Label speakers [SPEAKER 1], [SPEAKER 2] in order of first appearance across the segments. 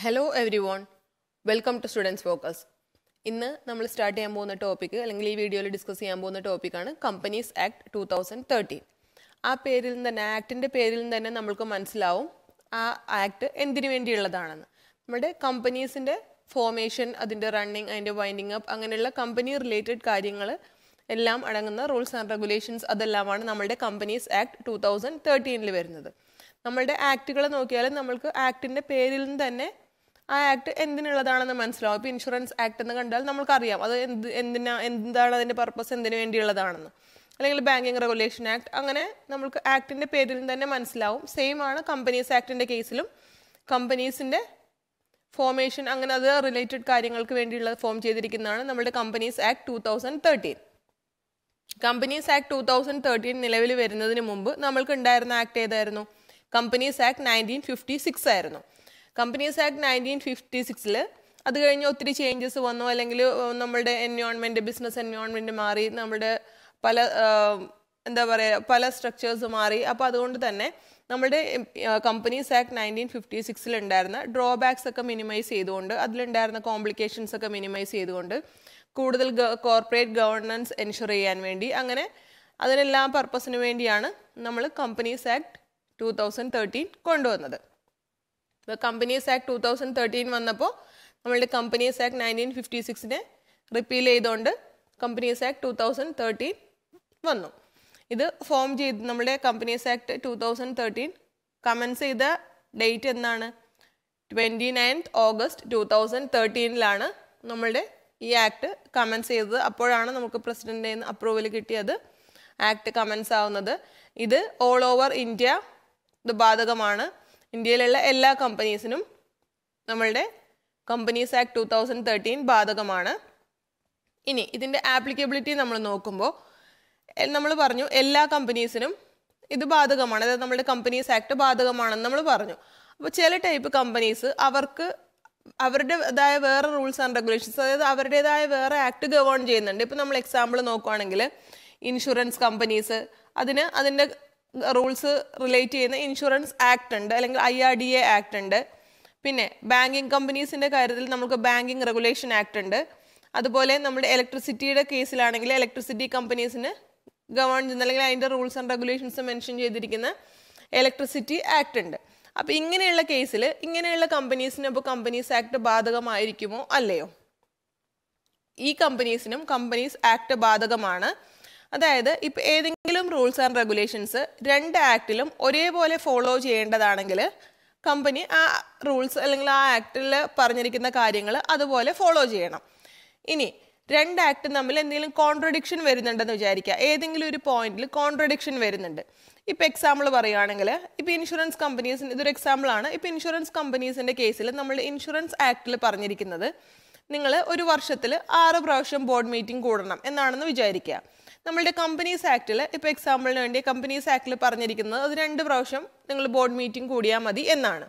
[SPEAKER 1] Hello everyone, welcome to Students Focus. ഇന്ന് നമ്മൾ start ചെയ്യാൻ പോകുന്ന ടോപ്പിക് അല്ലെങ്കിൽ ഈ വീഡിയോയിൽ ഡിസ്കസ് ചെയ്യാൻ പോകുന്ന ടോപ്പിക്കാണ് കമ്പനീസ് ആക്ട് 2013. ആ പേരിൽ തന്നെ ആക്ടിൻ്റെ പേരിൽ തന്നെ നമ്മൾക്ക് മനസ്സിലാവും ആ ആക്ട് എന്തിനു വേണ്ടിയുള്ളതാണെന്ന്. നമ്മുടെ കമ്പനീസിൻ്റെ ഫോർമേഷൻ, അതിൻ്റെ റണ്ണിങ്, അതിൻ്റെ വൈൻഡിങ് അപ്പ്, അങ്ങനെയുള്ള കമ്പനി റിലേറ്റഡ് കാര്യങ്ങൾ എല്ലാം അടങ്ങുന്ന റൂൾസ് ആൻഡ് റെഗുലേഷൻസ് അതെല്ലാമാണ് നമ്മളുടെ കമ്പനീസ് ആക്ട് 2013 വരുന്നത്. നമ്മളുടെ ആക്ടുകൾ നോക്കിയാൽ നമ്മൾക്ക് ആക്ടിൻ്റെ പേരിൽ നിന്ന് തന്നെ ആ ആക്ട് എന്തിനുള്ളതാണെന്ന് മനസ്സിലാവും. ഇപ്പോൾ ഇൻഷുറൻസ് ആക്ട് എന്ന് കണ്ടാൽ നമ്മൾക്കറിയാം അത് എന്താണ് അതിൻ്റെ പർപ്പസ്, എന്തിനു വേണ്ടിയുള്ളതാണെന്ന്. അല്ലെങ്കിൽ ബാങ്കിങ് റെഗുലേഷൻ ആക്ട്, അങ്ങനെ നമുക്ക് ആക്ടിൻ്റെ പേരിൽ തന്നെ മനസ്സിലാവും. സെയിം ആണ് കമ്പനീസ് ആക്ടിൻ്റെ കേസിലും. കമ്പനീസിൻ്റെ ഫോർമേഷൻ അങ്ങനെ അത് റിലേറ്റഡ് കാര്യങ്ങൾക്ക് വേണ്ടിയുള്ള ഫോം ചെയ്തിരിക്കുന്നതാണ് നമ്മുടെ കമ്പനീസ് ആക്ട് 2013. കമ്പനീസ് ആക്ട് 2013 നിലവിൽ വരുന്നതിന് മുമ്പ് നമ്മൾക്ക് ഉണ്ടായിരുന്ന ആക്ട് ഏതായിരുന്നു? കമ്പനീസ് ആക്ട് 1956 ആയിരുന്നു. കമ്പനീസ് ആക്ട് 1956 അത് കഴിഞ്ഞ് ഒത്തിരി ചേഞ്ചസ് വന്നു. അല്ലെങ്കിൽ നമ്മളുടെ എൻവയോൺമെൻറ്റ്, ബിസിനസ് എൻവയോൺമെൻറ്റ് മാറി, നമ്മുടെ പല സ്ട്രക്ചേഴ്സ് മാറി. അപ്പോൾ അതുകൊണ്ട് തന്നെ നമ്മുടെ കമ്പനീസ് ആക്ട് 1956 ഉണ്ടായിരുന്ന ഡ്രോബാക്സ് ഒക്കെ മിനിമൈസ് ചെയ്തുകൊണ്ട്, അതിലുണ്ടായിരുന്ന കോംപ്ലിക്കേഷൻസ് ഒക്കെ മിനിമൈസ് ചെയ്തുകൊണ്ട് കൂടുതൽ കോർപ്പറേറ്റ് ഗവർണൻസ് എൻഷുർ ചെയ്യാൻ വേണ്ടി, അങ്ങനെ അതിനെല്ലാം പർപ്പസിന് വേണ്ടിയാണ് നമ്മൾ കമ്പനീസ് ആക്ട് 2013 കൊണ്ടുവന്നത്. ഇപ്പോൾ കമ്പനീസ് ആക്ട് 2013 വന്നപ്പോൾ നമ്മളുടെ കമ്പനീസ് ആക്ട് 1956 റിപ്പീൽ ചെയ്തുകൊണ്ട് കമ്പനീസ് ആക്ട് 2013 വന്നു. ഇത് ഫോം ചെയ്ത് നമ്മുടെ കമ്പനീസ് ആക്ട് 2013 കമൻസ് ചെയ്ത ഡേറ്റ് എന്നാണ്? 29th August 2013 നമ്മളുടെ ഈ ആക്ട് കമൻസ് ചെയ്തത്. അപ്പോഴാണ് നമുക്ക് പ്രസിഡന്റിൻ്റെ നിന്ന് അപ്രൂവൽ കിട്ടിയത് ആക്ട് കമൻസ് ആവുന്നത്. ഇത് ഓൾ ഓവർ ഇന്ത്യ ഇത് ബാധകമാണ്. ഇന്ത്യയിലുള്ള എല്ലാ കമ്പനീസിനും നമ്മളുടെ കമ്പനീസ് ആക്ട് 2013 ബാധകമാണ്. ഇനി ഇതിൻ്റെ ആപ്ലിക്കബിലിറ്റി നമ്മൾ നോക്കുമ്പോൾ നമ്മൾ പറഞ്ഞു എല്ലാ കമ്പനീസിനും ഇത് ബാധകമാണ്, അതായത് നമ്മുടെ കമ്പനീസ് ആക്ട് ബാധകമാണെന്ന് നമ്മൾ പറഞ്ഞു. അപ്പോൾ ചില ടൈപ്പ് കമ്പനീസ് അവർക്ക് അവരുടേതായ വേറെ റൂൾസ് ആൻഡ് റെഗുലേഷൻസ്, അതായത് അവരുടേതായ വേറെ ആക്ട് ഗവേൺ ചെയ്യുന്നുണ്ട്. ഇപ്പോൾ നമ്മൾ എക്സാമ്പിൾ നോക്കുകയാണെങ്കിൽ ഇൻഷുറൻസ് കമ്പനീസ്, അതിൻ്റെ റൂൾസ് റിലേറ്റ് ചെയ്യുന്ന ഇൻഷുറൻസ് ആക്ട് ഉണ്ട്, അല്ലെങ്കിൽ IRDA ആക്ട് ഉണ്ട്. പിന്നെ ബാങ്കിങ് കമ്പനീസിൻ്റെ കാര്യത്തിൽ നമുക്ക് ബാങ്കിങ് റെഗുലേഷൻ ആക്ട് ഉണ്ട്. അതുപോലെ നമ്മുടെ ഇലക്ട്രിസിറ്റിയുടെ കേസിലാണെങ്കിൽ ഇലക്ട്രിസിറ്റി കമ്പനീസിന് ഗവേൺ ചെയ്യുന്ന അല്ലെങ്കിൽ അതിൻ്റെ റൂൾസ് ആൻഡ് റെഗുലേഷൻസ് മെൻഷൻ ചെയ്തിരിക്കുന്ന ഇലക്ട്രിസിറ്റി ആക്ട് ഉണ്ട്. അപ്പോൾ ഇങ്ങനെയുള്ള കേസിൽ ഇങ്ങനെയുള്ള കമ്പനീസിന് ഇപ്പോൾ കമ്പനീസ് ആക്ട് ബാധകമായിരിക്കുമോ അല്ലയോ? ഈ കമ്പനീസിനും കമ്പനീസ് ആക്ട് ബാധകമാണ്. അതായത് ഇപ്പോൾ ഏതെങ്കിലും റൂൾസ് ആൻഡ് റെഗുലേഷൻസ് രണ്ട് ആക്ടിലും ഒരേപോലെ ഫോളോ ചെയ്യേണ്ടതാണെങ്കിൽ കമ്പനി ആ റൂൾസ് അല്ലെങ്കിൽ ആ ആക്ടിൽ പറഞ്ഞിരിക്കുന്ന കാര്യങ്ങൾ അതുപോലെ ഫോളോ ചെയ്യണം. ഇനി രണ്ട് ആക്ടും തമ്മിൽ എന്തെങ്കിലും കോൺട്രഡിക്ഷൻ വരുന്നുണ്ടെന്ന് വിചാരിക്കുക. ഏതെങ്കിലും ഒരു പോയിന്റിൽ കോൺട്രഡിക്ഷൻ വരുന്നുണ്ട്. ഇപ്പോൾ എക്സാമ്പിൾ പറയുകയാണെങ്കിൽ, ഇപ്പോൾ ഇൻഷുറൻസ് കമ്പനീസിന് ഇതൊരു എക്സാമ്പിളാണ്. ഇപ്പോൾ ഇൻഷുറൻസ് കമ്പനീസിൻ്റെ കേസിൽ നമ്മൾ ഇൻഷുറൻസ് ആക്ടിൽ പറഞ്ഞിരിക്കുന്നത് നിങ്ങൾ ഒരു വർഷത്തിൽ 6 പ്രാവശ്യം ബോർഡ് മീറ്റിംഗ് കൂടണം എന്നാണെന്ന് വിചാരിക്കുക. നമ്മളുടെ കമ്പനീസ് ആക്ടിൽ ഇപ്പോൾ എക്സാമ്പിളിന് വേണ്ടി കമ്പനീസ് ആക്ടിൽ പറഞ്ഞിരിക്കുന്നത് അത് 2 പ്രാവശ്യം നിങ്ങൾ ബോർഡ് മീറ്റിംഗ് കൂടിയാൽ മതി എന്നാണ്.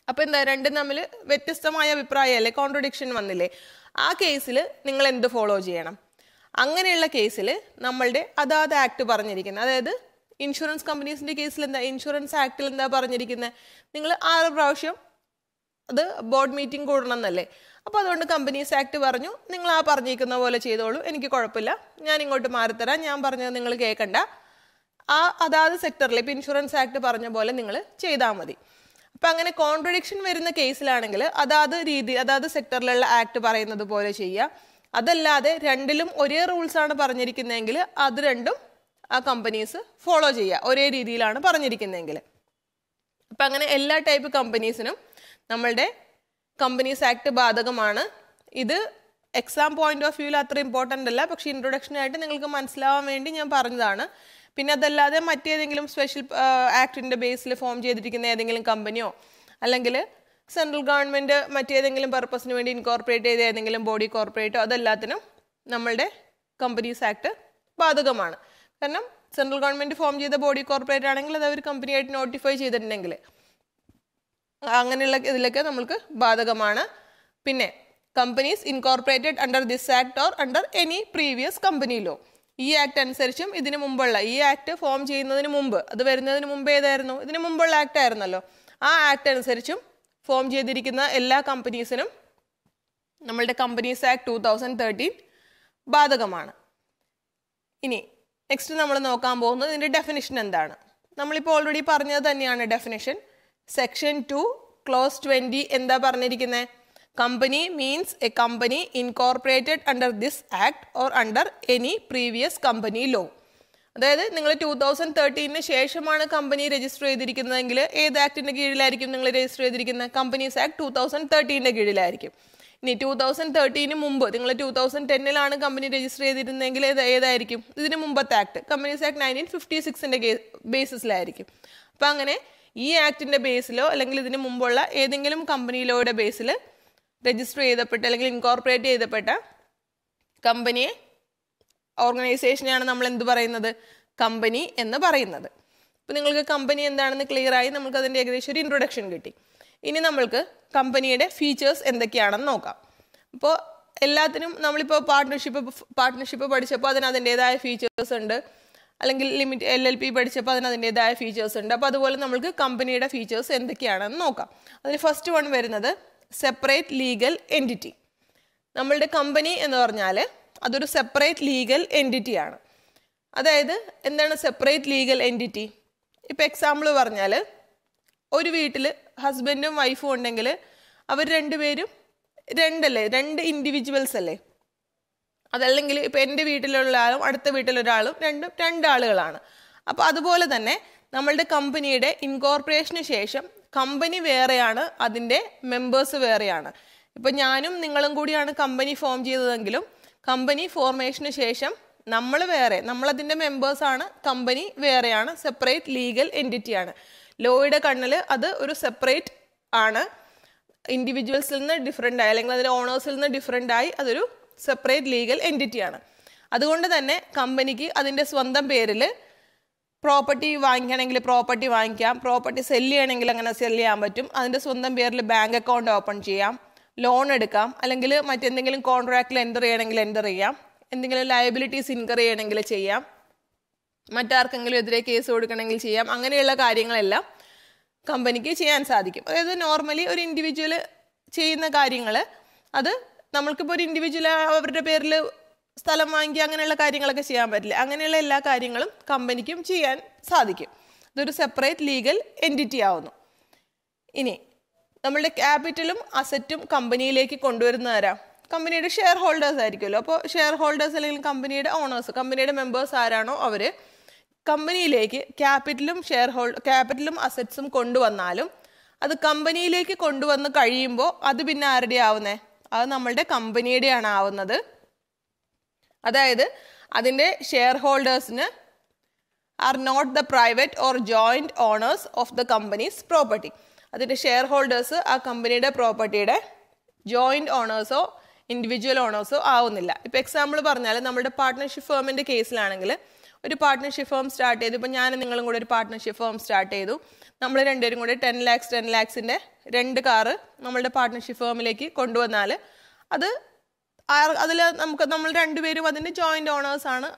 [SPEAKER 1] അപ്പോൾ എന്താ, രണ്ടും തമ്മിൽ വ്യത്യസ്തമായ അഭിപ്രായമല്ലേ, കോൺട്രഡിക്ഷൻ വന്നില്ലേ? ആ കേസിൽ നിങ്ങൾ എന്ത് ഫോളോ ചെയ്യണം? അങ്ങനെയുള്ള കേസിൽ നമ്മളുടെ അതാത് ആക്ട് പറഞ്ഞിരിക്കുന്നത്, അതായത് ഇൻഷുറൻസ് കമ്പനീസിൻ്റെ കേസിൽ എന്താ, ഇൻഷുറൻസ് ആക്ടിൽ എന്താ പറഞ്ഞിരിക്കുന്നത്? നിങ്ങൾ 6 പ്രാവശ്യം അത് ബോർഡ് മീറ്റിംഗ് കൂടണം എന്നല്ലേ. അപ്പോൾ അതുകൊണ്ട് കമ്പനീസ് ആക്ട് പറഞ്ഞു നിങ്ങൾ ആ പറഞ്ഞിരിക്കുന്ന പോലെ ചെയ്തോളൂ, എനിക്ക് കുഴപ്പമില്ല, ഞാൻ ഇങ്ങോട്ട് മാറിത്തരാം, ഞാൻ പറഞ്ഞത് നിങ്ങൾ കേൾക്കണ്ട, ആ അതാത് സെക്ടറിൽ ഇപ്പോൾ ഇൻഷുറൻസ് ആക്ട് പറഞ്ഞ പോലെ നിങ്ങൾ ചെയ്താൽ മതി. അപ്പം അങ്ങനെ കോൺട്രഡിക്ഷൻ വരുന്ന കേസിലാണെങ്കിൽ അതാത് സെക്ടറിലുള്ള ആക്ട് പറയുന്നത് പോലെ ചെയ്യുക. അതല്ലാതെ രണ്ടിലും ഒരേ റൂൾസാണ് പറഞ്ഞിരിക്കുന്നതെങ്കിൽ അത് രണ്ടും ആ കമ്പനീസ് ഫോളോ ചെയ്യുക, ഒരേ രീതിയിലാണ് പറഞ്ഞിരിക്കുന്നതെങ്കിൽ. അപ്പം അങ്ങനെ എല്ലാ ടൈപ്പ് കമ്പനീസിനും നമ്മളുടെ കമ്പനീസ് ആക്ട് ബാധകമാണ്. ഇത് എക്സാം പോയിന്റ് ഓഫ് വ്യൂവിൽ അത്ര ഇമ്പോർട്ടൻ്റ് അല്ല, പക്ഷേ ഇൻട്രൊഡക്ഷനായിട്ട് നിങ്ങൾക്ക് മനസ്സിലാവാൻ വേണ്ടി ഞാൻ പറഞ്ഞതാണ്. പിന്നെ അതല്ലാതെ മറ്റേതെങ്കിലും സ്പെഷ്യൽ ആക്ടിൻ്റെ ബേസിൽ ഫോം ചെയ്തിരിക്കുന്ന ഏതെങ്കിലും കമ്പനിയോ അല്ലെങ്കിൽ സെൻട്രൽ ഗവൺമെൻറ് മറ്റേതെങ്കിലും പർപ്പസിന് വേണ്ടി ഇൻകോർപ്പറേറ്റ് ചെയ്ത ഏതെങ്കിലും ബോഡി കോർപ്പറേറ്റോ അതെല്ലാത്തിനും നമ്മളുടെ കമ്പനീസ് ആക്ട് ബാധകമാണ്. കാരണം സെൻട്രൽ ഗവൺമെൻറ് ഫോം ചെയ്ത ബോഡി കോർപ്പറേറ്റ് ആണെങ്കിൽ അത് അവർ കമ്പനിയായിട്ട് നോട്ടിഫൈ ചെയ്തിട്ടുണ്ടെങ്കിൽ അങ്ങനെയുള്ള ഇതിലൊക്കെ നമുക്ക് ബാധകമാണ്. പിന്നെ companies incorporated under this act or under any previous company law, ഈ ആക്ട് അനുസരിച്ചും ഇതിന് മുമ്പുള്ള ഈ ആക്ട് ഫോം ചെയ്യുന്നതിന് മുമ്പ്, അത് വരുന്നതിന് മുമ്പ് ഏതായിരുന്നു, ഇതിന് മുമ്പുള്ള ആക്ട് ആയിരുന്നല്ലോ, ആ ആക്ട് അനുസരിച്ചും ഫോം ചെയ്തിരിക്കുന്ന എല്ലാ കമ്പനീസിനും നമ്മളുടെ കമ്പനീസ് ആക്ട് 2013 ബാധകമാണ്. ഇനി നെക്സ്റ്റ് നമ്മൾ നോക്കാൻ പോകുന്നത് ഇതിൻ്റെ ഡെഫിനിഷൻ എന്താണ്. നമ്മളിപ്പോൾ ഓൾറെഡി പറഞ്ഞത് തന്നെയാണ് ഡെഫിനിഷൻ. സെക്ഷൻ 2 ക്ലോസ് 20 എന്താ പറഞ്ഞിരിക്കുന്നത്? Company means A company incorporated under this act or under any previous company law. അതായത് നിങ്ങൾ 2013 ശേഷമാണ് കമ്പനി രജിസ്റ്റർ ചെയ്തിരിക്കുന്നതെങ്കിൽ ഏത് ആക്ടിൻ്റെ കീഴിലായിരിക്കും നിങ്ങൾ രജിസ്റ്റർ ചെയ്തിരിക്കുന്നത്? Companies act 2013 കീഴിലായിരിക്കും. ഇനി 2013 മുമ്പ് നിങ്ങൾ 2010 കമ്പനി രജിസ്റ്റർ ചെയ്തിരുന്നെങ്കിൽ ഏതായിരിക്കും? ഇതിന് മുമ്പത്തെ ആക്ട് കമ്പനീസ് ആക്ട് 1956 ബേസിസിലായിരിക്കും. അപ്പം അങ്ങനെ ഈ ആക്ടിൻ്റെ ബേസിലോ അല്ലെങ്കിൽ ഇതിന് മുമ്പുള്ള ഏതെങ്കിലും കമ്പനി ലോയുടെ ബേസിൽ രജിസ്റ്റർ ചെയ്തപ്പെട്ട അല്ലെങ്കിൽ ഇൻകോർപ്പറേറ്റ് ചെയ്തപ്പെട്ട കമ്പനിയെ ഓർഗനൈസേഷനെയാണ് നമ്മൾ എന്ത് പറയുന്നത്? കമ്പനി എന്ന് പറയുന്നത്. അപ്പോൾ നിങ്ങൾക്ക് കമ്പനി എന്താണെന്ന് ക്ലിയർ ആയി. നമുക്ക് അതിൻ്റെ ഏകദേശം ഒരു ഇൻട്രൊഡക്ഷൻ കിട്ടി. ഇനി നമ്മൾക്ക് കമ്പനിയുടെ ഫീച്ചേഴ്സ് എന്തൊക്കെയാണെന്ന് നോക്കാം. അപ്പോൾ എല്ലാത്തിനും നമ്മളിപ്പോൾ പാർട്ട്ണർഷിപ്പ് പഠിച്ചപ്പോൾ അതിന് അതിൻ്റേതായ ഫീച്ചേഴ്സ് ഉണ്ട്, അല്ലെങ്കിൽ LLP പഠിച്ചപ്പോൾ അതിന് അതിൻ്റേതായ ഫീച്ചേഴ്സ് ഉണ്ട്. അപ്പോൾ അതുപോലെ നമ്മൾക്ക് കമ്പനിയുടെ ഫീച്ചേഴ്സ് എന്തൊക്കെയാണെന്ന് നോക്കാം. അതിന് ഫസ്റ്റ് വൺ വരുന്നത് സെപ്പറേറ്റ് ലീഗൽ എൻറ്റിറ്റി. നമ്മളുടെ കമ്പനി എന്ന് പറഞ്ഞാൽ അതൊരു സെപ്പറേറ്റ് ലീഗൽ എൻറ്റിറ്റിയാണ്. അതായത് എന്താണ് സെപ്പറേറ്റ് ലീഗൽ എൻറ്റിറ്റി? ഇപ്പോൾ എക്സാമ്പിൾ പറഞ്ഞാൽ ഒരു വീട്ടിൽ ഹസ്ബൻഡും വൈഫും ഉണ്ടെങ്കിൽ അവർ രണ്ടുപേരും രണ്ട് ഇൻഡിവിജ്വൽസ് അല്ലേ? അതല്ലെങ്കിൽ ഇപ്പോൾ എൻ്റെ വീട്ടിലുള്ള ആളും അടുത്ത വീട്ടിലൊരാളും രണ്ടാളുകളാണ്. അപ്പോൾ അതുപോലെ തന്നെ നമ്മളുടെ കമ്പനിയുടെ ഇൻകോർപ്പറേഷന് ശേഷം കമ്പനി വേറെയാണ്, അതിൻ്റെ മെമ്പേഴ്സ് വേറെയാണ്. ഇപ്പം ഞാനും നിങ്ങളും കൂടിയാണ് കമ്പനി ഫോം ചെയ്തതെങ്കിലും കമ്പനി ഫോർമേഷന് ശേഷം നമ്മളതിൻ്റെ മെമ്പേഴ്സാണ്, കമ്പനി വേറെയാണ്, സെപ്പറേറ്റ് ലീഗൽ എൻറ്റിറ്റിയാണ്. ലോയുടെ കണ്ണിൽ അത് ഒരു സെപ്പറേറ്റ് ആണ്, ഇൻഡിവിജ്വൽസിൽ നിന്ന് ഡിഫറെൻ്റ് ആയി അല്ലെങ്കിൽ അതിൻ്റെ ഓണേഴ്സിൽ നിന്ന് ഡിഫറെൻ്റ് ആയി അതൊരു സെപ്പറേറ്റ് ലീഗൽ എൻറ്റിറ്റിയാണ്. അതുകൊണ്ട് തന്നെ കമ്പനിക്ക് അതിൻ്റെ സ്വന്തം പേരിൽ പ്രോപ്പർട്ടി വാങ്ങിക്കണമെങ്കിൽ പ്രോപ്പർട്ടി വാങ്ങിക്കാം, പ്രോപ്പർട്ടി സെല്ല് ചെയ്യണമെങ്കിൽ അങ്ങനെ സെല്ല് ചെയ്യാൻ പറ്റും, അതിൻ്റെ സ്വന്തം പേരിൽ ബാങ്ക് അക്കൗണ്ട് ഓപ്പൺ ചെയ്യാം, ലോൺ എടുക്കാം, അല്ലെങ്കിൽ മറ്റെന്തെങ്കിലും കോൺട്രാക്റ്റിൽ എൻ്റർ ചെയ്യണമെങ്കിൽ എൻ്റർ ചെയ്യാം, എന്തെങ്കിലും ലയബിലിറ്റീസ് ഇൻകർ ചെയ്യണമെങ്കിൽ ചെയ്യാം, മറ്റാർക്കെങ്കിലും എതിരെ കേസ് കൊടുക്കണമെങ്കിൽ ചെയ്യാം. അങ്ങനെയുള്ള കാര്യങ്ങളെല്ലാം കമ്പനിക്ക് ചെയ്യാൻ സാധിക്കും. അതായത് നോർമലി ഒരു ഇൻഡിവിജ്വൽ ചെയ്യുന്ന കാര്യങ്ങൾ അത് നമ്മൾക്കിപ്പോൾ ഒരു ഇൻഡിവിജ്വൽ അവരുടെ പേരിൽ സ്ഥലം വാങ്ങിക്കുക അങ്ങനെയുള്ള കാര്യങ്ങളൊക്കെ ചെയ്യാൻ പറ്റില്ല. അങ്ങനെയുള്ള എല്ലാ കാര്യങ്ങളും കമ്പനിക്കും ചെയ്യാൻ സാധിക്കും. ഇതൊരു സെപ്പറേറ്റ് ലീഗൽ എൻറ്റിറ്റി ആവുന്നു. ഇനി നമ്മളുടെ ക്യാപിറ്റലും അസറ്റും കമ്പനിയിലേക്ക് കൊണ്ടുവരുന്നവരാ? കമ്പനിയുടെ ഷെയർ ഹോൾഡേഴ്സ് ആയിരിക്കുമല്ലോ. അപ്പോൾ ഷെയർ ഹോൾഡേഴ്സ് അല്ലെങ്കിൽ കമ്പനിയുടെ ഓണേഴ്സ്, കമ്പനിയുടെ മെമ്പേഴ്സ് ആരാണോ അവർ കമ്പനിയിലേക്ക് ക്യാപിറ്റലും അസറ്റ്സും കൊണ്ടുവന്നാലും അത് കമ്പനിയിലേക്ക് കൊണ്ടുവന്ന് കഴിയുമ്പോൾ അത് പിന്നെ ആരുടെ ആവുന്നേ? അത് നമ്മളുടെ കമ്പനിയുടെയാണ് ആവുന്നത്. അതായത് അതിൻ്റെ ഷെയർ ഹോൾഡേഴ്സിന് are not the private or joint owners of the company's property. അതിൻ്റെ ഷെയർ ഹോൾഡേഴ്സ് ആ കമ്പനിയുടെ പ്രോപ്പർട്ടിയുടെ ജോയിൻറ്റ് ഓണേഴ്സോ ഇൻഡിവിജ്വൽ ഓണേഴ്സോ ആവുന്നില്ല. ഇപ്പോൾ എക്സാമ്പിൾ പറഞ്ഞാൽ നമ്മുടെ പാർട്ട്ണർഷിപ്പ് ഫേമിൻ്റെ കേസിലാണെങ്കിൽ ഒരു പാർട്ട്ണർഷിപ്പ് ഫേം സ്റ്റാർട്ട് ചെയ്തു. ഇപ്പോൾ ഞാനും നിങ്ങളും കൂടെ ഒരു പാർട്ട്ണർഷിപ്പ് ഫേം സ്റ്റാർട്ട് ചെയ്തു. നമ്മൾ രണ്ടുപേരും കൂടെ 10 lakhs 2 കാറ് നമ്മളുടെ പാർട്ട്ണർഷിപ്പ് ഫേമിലേക്ക് കൊണ്ടുവന്നാൽ അതിൽ നമ്മൾ രണ്ടുപേരും അതിൻ്റെ ജോയിൻറ്റ് ഓണേഴ്സാണ്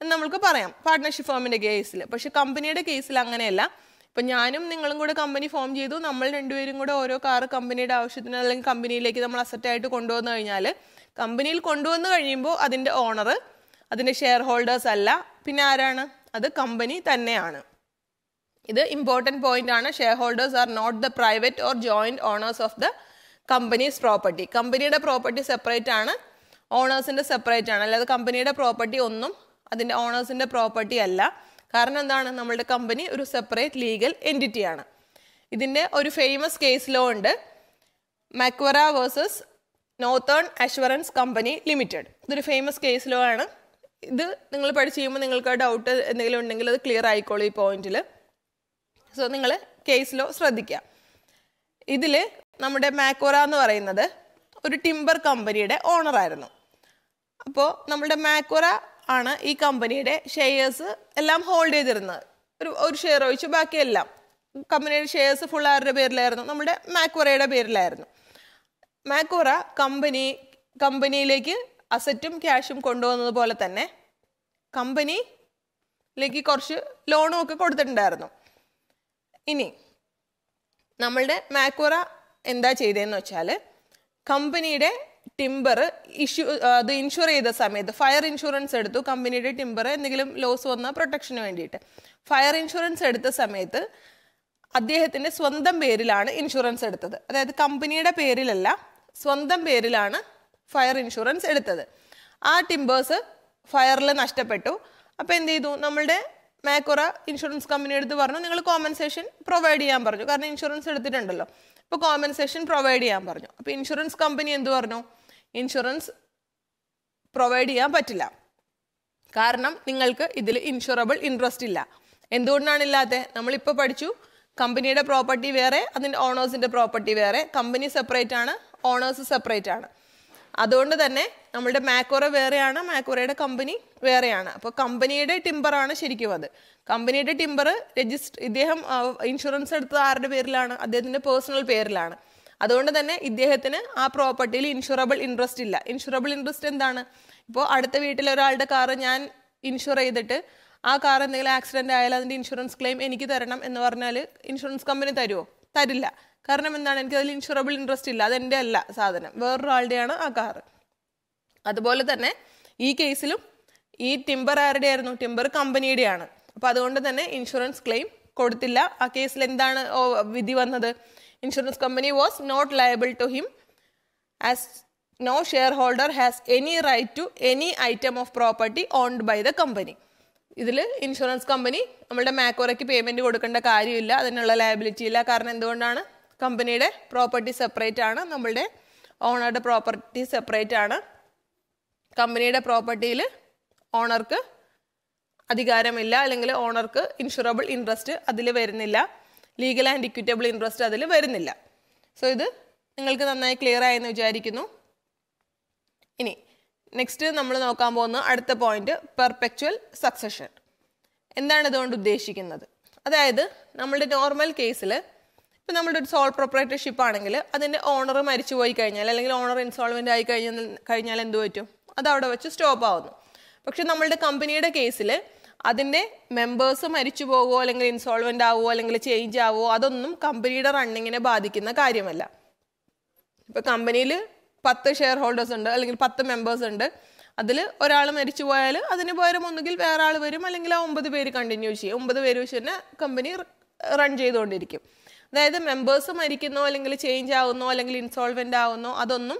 [SPEAKER 1] എന്ന് നമുക്ക് പറയാം പാർട്ട്ണർഷിപ്പ് ഫേമിൻ്റെ കേസിൽ. പക്ഷെ കമ്പനിയുടെ കേസിൽ അങ്ങനെയല്ല. ഇപ്പം ഞാനും നിങ്ങളും കൂടെ കമ്പനി ഫോം ചെയ്തു, നമ്മൾ രണ്ടുപേരും കൂടെ ഓരോ കാറ് കമ്പനിയുടെ ആവശ്യത്തിന് അല്ലെങ്കിൽ കമ്പനിയിലേക്ക് നമ്മൾ അസറ്റായിട്ട് കൊണ്ടുവന്നു കഴിഞ്ഞാൽ കമ്പനിയിൽ കൊണ്ടുവന്നു കഴിയുമ്പോൾ അതിൻ്റെ ഓണർ അതിൻ്റെ ഷെയർ ഹോൾഡേഴ്സ് അല്ല, പിന്നെ ആരാണ്? അത് കമ്പനി തന്നെയാണ്. ഇത് ഇമ്പോർട്ടൻറ്റ് പോയിന്റ് ആണ്. Shareholders are not the private or joint owners of the company's property. കമ്പനിയുടെ പ്രോപ്പർട്ടി സെപ്പറേറ്റ് ആണ്, ഓണേഴ്സിൻ്റെ സെപ്പറേറ്റ് ആണ്. അല്ലാതെ കമ്പനിയുടെ പ്രോപ്പർട്ടി ഒന്നും അതിൻ്റെ ഓണേഴ്സിൻ്റെ പ്രോപ്പർട്ടി അല്ല. കാരണം എന്താണ്? നമ്മളുടെ കമ്പനി ഒരു സെപ്പറേറ്റ് ലീഗൽ എൻറ്റിറ്റിയാണ്. ഇതിൻ്റെ ഒരു ഫേമസ് കേസ് ലോ ഉണ്ട്, Macaura versus northern assurance company limited. ഇതൊരു ഫേമസ് കേസ് ലോ ആണ്. ഇത് നിങ്ങൾ പഠിച്ച് കഴിയുമ്പോൾ നിങ്ങൾക്ക് ഡൗട്ട് എന്തെങ്കിലും ഉണ്ടെങ്കിൽ അത് ക്ലിയർ ആയിക്കോളൂ ഈ പോയിന്റിൽ. സോ നിങ്ങൾ കേസ് ലോ ശ്രദ്ധിക്കുക. ഇതിൽ നമ്മുടെ മാക്വറ എന്ന് പറയുന്നത് ഒരു ടിമ്പർ കമ്പനിയുടെ ഓണറായിരുന്നു. അപ്പോൾ നമ്മുടെ മാക്വറ ആണ് ഈ കമ്പനിയുടെ ഷെയർസ് എല്ലാം ഹോൾഡ് ചെയ്തിരുന്നത്. ഒരു ഷെയർ ഒഴിച്ച് ബാക്കിയെല്ലാം കമ്പനിയുടെ ഷെയർസ് ഫുൾ ആരുടെ പേരിലായിരുന്നു? നമ്മുടെ മാക്വറയുടെ പേരിലായിരുന്നു. മാക്വറ കമ്പനിയിലേക്ക് അസറ്റും ക്യാഷും കൊണ്ടുവന്നത് പോലെ തന്നെ കമ്പനിയിലേക്ക് കുറച്ച് ലോണും ഒക്കെ കൊടുത്തിട്ടുണ്ടായിരുന്നു. ഇനി നമ്മളുടെ മാക്വറ എന്താ ചെയ്തതെന്ന് വെച്ചാൽ കമ്പനിയുടെ ടിമ്പർ അത് ഇൻഷുർ ചെയ്ത സമയത്ത് ഫയർ ഇൻഷുറൻസ് എടുത്തു. കമ്പനിയുടെ ടിമ്പർ എന്തെങ്കിലും ലോസ് വന്ന പ്രൊട്ടക്ഷന് വേണ്ടിയിട്ട് ഫയർ ഇൻഷുറൻസ് എടുത്ത സമയത്ത് അദ്ദേഹത്തിൻ്റെ സ്വന്തം പേരിലാണ് ഇൻഷുറൻസ് എടുത്തത്. അതായത് കമ്പനിയുടെ പേരിലല്ല, സ്വന്തം പേരിലാണ് ഫയർ ഇൻഷുറൻസ് എടുത്തത്. ആ ടിമ്പേഴ്സ് ഫയറിൽ നഷ്ടപ്പെട്ടു. അപ്പോൾ എന്ത് ചെയ്തു, നമ്മളുടെ മാക്കുറ ഇൻഷുറൻസ് കമ്പനി എടുത്ത് പറഞ്ഞു നിങ്ങൾ കോമ്പൻസേഷൻ പ്രൊവൈഡ് ചെയ്യാൻ പറഞ്ഞു. കാരണം ഇൻഷുറൻസ് എടുത്തിട്ടുണ്ടല്ലോ, അപ്പോൾ കോമ്പൻസേഷൻ പ്രൊവൈഡ് ചെയ്യാൻ പറഞ്ഞു. അപ്പോൾ ഇൻഷുറൻസ് കമ്പനി എന്ത് പറഞ്ഞു, ഇൻഷുറൻസ് പ്രൊവൈഡ് ചെയ്യാൻ പറ്റില്ല, കാരണം നിങ്ങൾക്ക് ഇതിൽ ഇൻഷുറബിൾ ഇൻട്രസ്റ്റ് ഇല്ല. എന്തുകൊണ്ടാണ് ഇല്ലാത്തത്? നമ്മളിപ്പോൾ പഠിച്ചു, കമ്പനിയുടെ പ്രോപ്പർട്ടി വേറെ, അതിൻ്റെ ഓണേഴ്സിൻ്റെ പ്രോപ്പർട്ടി വേറെ, കമ്പനി സെപ്പറേറ്റ് ആണ്, ഓണേഴ്സ് സെപ്പറേറ്റ് ആണ്. അതുകൊണ്ട് തന്നെ നമ്മളുടെ മാക്കുറ വേറെയാണ്, മാക്കുറയുടെ കമ്പനി വേറെയാണ്. അപ്പോൾ കമ്പനിയുടെ ടിമ്പറാണ് ശരിക്കും അത്. കമ്പനിയുടെ ടിമ്പർ ഇദ്ദേഹം ഇൻഷുറൻസ് എടുത്തത് ആരുടെ പേരിലാണ്? അദ്ദേഹത്തിൻ്റെ പേഴ്സണൽ പേരിലാണ്. അതുകൊണ്ട് തന്നെ ഇദ്ദേഹത്തിന് ആ പ്രോപ്പർട്ടിയിൽ ഇൻഷുറബിൾ ഇൻട്രസ്റ്റ് ഇല്ല. ഇൻഷുറബിൾ ഇൻട്രസ്റ്റ് എന്താണ്? ഇപ്പോൾ അടുത്ത വീട്ടിലെ ഒരാളുടെ കാറ് ഞാൻ ഇൻഷുർ ചെയ്തിട്ട് ആ കാർ എന്തെങ്കിലും ആക്സിഡൻ്റ് ആയാൽ അതിൻ്റെ ഇൻഷുറൻസ് ക്ലെയിം എനിക്ക് തരണം എന്ന് പറഞ്ഞാൽ ഇൻഷുറൻസ് കമ്പനി തരുമോ? തരില്ല. കാരണം എന്താണ്? എനിക്ക് അതിൽ ഇൻഷുറബിൾ ഇൻട്രസ്റ്റ് ഇല്ല, അതെൻ്റെ അല്ല സാധനം, വേറൊരാളുടെയാണ് ആ കാറ്. അതുപോലെ തന്നെ ഈ കേസിലും ഈ ടിമ്പർ ആരുടെ ആയിരുന്നു? ടിമ്പർ കമ്പനിയുടെയാണ്. അപ്പോൾ അതുകൊണ്ട് തന്നെ ഇൻഷുറൻസ് ക്ലെയിം കൊടുത്തില്ല. ആ കേസിൽ എന്താണ് വിധി വന്നത്? Insurance company was not liable to him as no shareholder has any right to any item of property owned by the company. ഇതിൽ ഇൻഷുറൻസ് കമ്പനി നമ്മളുടെ മാക്കോറയ്ക്ക് പേയ്മെൻറ്റ് കൊടുക്കേണ്ട കാര്യമില്ല, അതിനുള്ള ലയബിലിറ്റി ഇല്ല. കാരണം എന്തുകൊണ്ടാണ്? കമ്പനിയുടെ പ്രോപ്പർട്ടി സെപ്പറേറ്റ് ആണ്, നമ്മളുടെ ഓണറുടെ പ്രോപ്പർട്ടി സെപ്പറേറ്റ് ആണ്. കമ്പനിയുടെ പ്രോപ്പർട്ടിയിൽ ഓണർക്ക് അധികാരമില്ല, അല്ലെങ്കിൽ ഓണർക്ക് ഇൻഷുറബിൾ ഇൻട്രസ്റ്റ് അതിൽ വരുന്നില്ല, ലീഗൽ ആൻഡ് ഇക്വിറ്റബിൾ ഇൻട്രസ്റ്റ് അതിൽ വരുന്നില്ല. സോ ഇത് നിങ്ങൾക്ക് നന്നായി ക്ലിയർ ആയെന്ന് വിചാരിക്കുന്നു. ഇനി നെക്സ്റ്റ് നമ്മൾ നോക്കാൻ പോകുന്ന അടുത്ത പോയിന്റ് പെർപെക്ച്വൽ സക്സഷൻ. എന്താണ് ഇതുകൊണ്ട് ഉദ്ദേശിക്കുന്നത്? അതായത് നമ്മളുടെ നോർമൽ കേസിൽ ഇപ്പം നമ്മുടെ ഒരു സോൾ പ്രൊപ്പറേറ്റർഷിപ്പ് ആണെങ്കിൽ അതിൻ്റെ ഓണർ മരിച്ചു പോയി കഴിഞ്ഞാൽ, അല്ലെങ്കിൽ ഓണർ ഇൻസോൾവെൻ്റ് ആയി കഴിഞ്ഞാൽ എന്ത് പറ്റും? അത് അവിടെ വെച്ച് സ്റ്റോപ്പ് ആവുന്നു. പക്ഷെ നമ്മളുടെ കമ്പനിയുടെ കേസിൽ അതിൻ്റെ മെമ്പേഴ്സ് മരിച്ചു പോകുമോ, അല്ലെങ്കിൽ ഇൻസോൾവെൻ്റ് ആവുമോ, അല്ലെങ്കിൽ ചേഞ്ച് ആവുമോ, അതൊന്നും കമ്പനിയുടെ റണ്ണിങ്ങിനെ ബാധിക്കുന്ന കാര്യമല്ല. ഇപ്പോൾ കമ്പനിയിൽ 10 ഷെയർ ഹോൾഡേഴ്സ് ഉണ്ട്, അല്ലെങ്കിൽ 10 മെമ്പേഴ്സ് ഉണ്ട്. അതിൽ ഒരാൾ മരിച്ചു പോയാൽ അതിന് പകരം ഒന്നുകിൽ വേറെ ആൾ വരും, അല്ലെങ്കിൽ ആ 9 പേര് കണ്ടിന്യൂ ചെയ്യും. 9 പേര് വെച്ച് തന്നെ കമ്പനി റൺ ചെയ്തുകൊണ്ടിരിക്കും. അതായത് മെമ്പേഴ്സ് മരിക്കുന്നോ, അല്ലെങ്കിൽ ചേഞ്ച് ആവുന്നോ, അല്ലെങ്കിൽ ഇൻസോൾവെൻ്റ് ആവുന്നോ, അതൊന്നും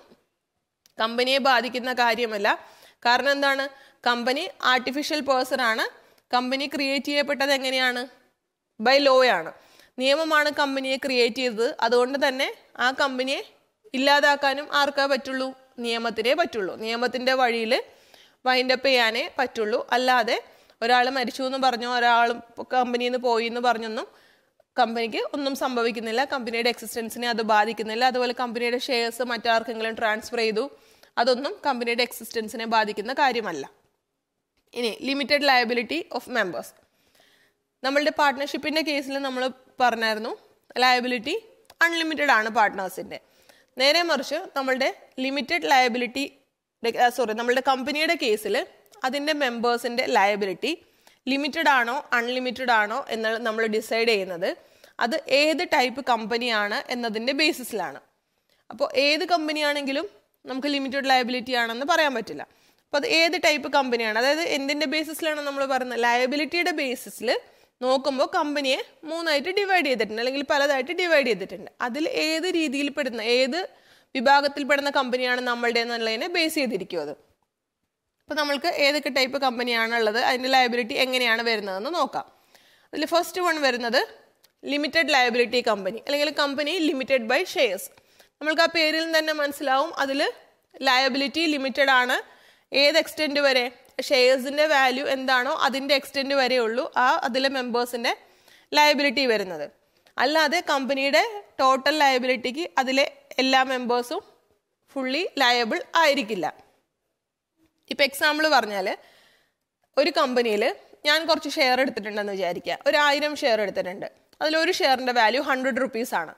[SPEAKER 1] കമ്പനിയെ ബാധിക്കുന്ന കാര്യമല്ല. കാരണം എന്താണ്? കമ്പനി ആർട്ടിഫിഷ്യൽ പേഴ്സൺ ആണ്. കമ്പനി ക്രിയേറ്റ് ചെയ്യപ്പെട്ടത് എങ്ങനെയാണ്? ബൈ ലോ ആണ്, നിയമമാണ് കമ്പനിയെ ക്രിയേറ്റ് ചെയ്തത്. അതുകൊണ്ട് തന്നെ ആ കമ്പനിയെ ഇല്ലാതാക്കാനും ആർക്കാ പറ്റുള്ളൂ? നിയമത്തിനേ പറ്റുള്ളൂ. നിയമത്തിൻ്റെ വഴിയിൽ വൈൻഡപ്പ് ചെയ്യാനേ പറ്റുള്ളൂ. അല്ലാതെ ഒരാൾ മരിച്ചു എന്ന് പറഞ്ഞോ, ഒരാൾ കമ്പനിയിൽ നിന്ന് പോയി എന്ന് പറഞ്ഞൊന്നും കമ്പനിക്ക് ഒന്നും സംഭവിക്കുന്നില്ല. കമ്പനിയുടെ എക്സിസ്റ്റൻസിനെ അത് ബാധിക്കുന്നില്ല. അതുപോലെ കമ്പനിയുടെ ഷെയർസ് മറ്റാർക്കെങ്കിലും ട്രാൻസ്ഫർ ചെയ്തു, അതൊന്നും കമ്പനിയുടെ എക്സിസ്റ്റൻസിനെ ബാധിക്കുന്ന കാര്യമല്ല. ഇനി ലിമിറ്റഡ് ലയബിലിറ്റി ഓഫ് മെമ്പേഴ്സ്. നമ്മളുടെ പാർട്ട്ണർഷിപ്പിൻ്റെ കേസിൽ നമ്മൾ പറഞ്ഞായിരുന്നു ലയബിലിറ്റി അൺലിമിറ്റഡ് ആണ് പാർട്ട്നേഴ്സിൻ്റെ. നേരെ മറിച്ച് നമ്മളുടെ ലിമിറ്റഡ് ലയബിലിറ്റി നമ്മളുടെ കമ്പനിയുടെ കേസിൽ അതിൻ്റെ മെമ്പേഴ്സിൻ്റെ ലയബിലിറ്റി ലിമിറ്റഡ് ആണോ അൺലിമിറ്റഡ് ആണോ എന്ന് നമ്മൾ ഡിസൈഡ് ചെയ്യുന്നത് അത് ഏത് ടൈപ്പ് കമ്പനിയാണ് എന്നതിൻ്റെ ബേസിസിലാണ്. അപ്പോൾ ഏത് കമ്പനിയാണെങ്കിലും നമുക്ക് ലിമിറ്റഡ് ലയബിലിറ്റി ആണെന്ന് പറയാൻ പറ്റില്ല. അപ്പോൾ അത് ഏത് ടൈപ്പ് കമ്പനിയാണ്, അതായത് എന്തിൻ്റെ ബേസിസിലാണ് നമ്മൾ പറയുന്നത്? ലയബിലിറ്റിയുടെ ബേസിസിൽ നോക്കുമ്പോൾ കമ്പനിയെ 3ആയിട്ട് ഡിവൈഡ് ചെയ്തിട്ടുണ്ട്, അല്ലെങ്കിൽ പലതായിട്ട് ഡിവൈഡ് ചെയ്തിട്ടുണ്ട്. അതിൽ ഏത് രീതിയിൽ പെടുന്ന, ഏത് വിഭാഗത്തിൽപ്പെടുന്ന കമ്പനിയാണ് നമ്മളുടെ എന്നുള്ളതിനെ ബേസ് ചെയ്തിരിക്കും അത്. അപ്പോൾ നമ്മൾക്ക് ഏതൊക്കെ ടൈപ്പ് കമ്പനിയാണുള്ളത്, അതിൻ്റെ ലയബിലിറ്റി എങ്ങനെയാണ് വരുന്നതെന്ന് നോക്കാം. അതിൽ ഫസ്റ്റ് വൺ വരുന്നത് ലിമിറ്റഡ് ലയബിലിറ്റി കമ്പനി, അല്ലെങ്കിൽ കമ്പനി ലിമിറ്റഡ് ബൈ ഷെയർസ്. നമ്മൾക്ക് ആ പേരിൽ തന്നെ മനസ്സിലാവും അതിൽ ലയബിലിറ്റി ലിമിറ്റഡ് ആണ്. ഏത് എക്സ്റ്റെൻറ്റ് വരെ? ഷെയർസിൻ്റെ വാല്യൂ എന്താണോ അതിൻ്റെ എക്സ്റ്റെൻറ്റ് വരെ ഉള്ളൂ അതിലെ മെമ്പേഴ്സിൻ്റെ ലയബിലിറ്റി വരുന്നത്. അല്ലാതെ കമ്പനിയുടെ ടോട്ടൽ ലയബിലിറ്റിക്ക് അതിലെ എല്ലാ മെമ്പേഴ്സും ഫുള്ളി ലയബിൾ ആയിരിക്കില്ല. ഇപ്പം എക്സാമ്പിൾ പറഞ്ഞാൽ, ഒരു കമ്പനിയിൽ ഞാൻ കുറച്ച് ഷെയർ എടുത്തിട്ടുണ്ടെന്ന് വിചാരിക്കുക, 1000 ഷെയർ എടുത്തിട്ടുണ്ട്. അതിലൊരു ഷെയറിൻ്റെ വാല്യൂ 100 റുപ്പീസാണ്.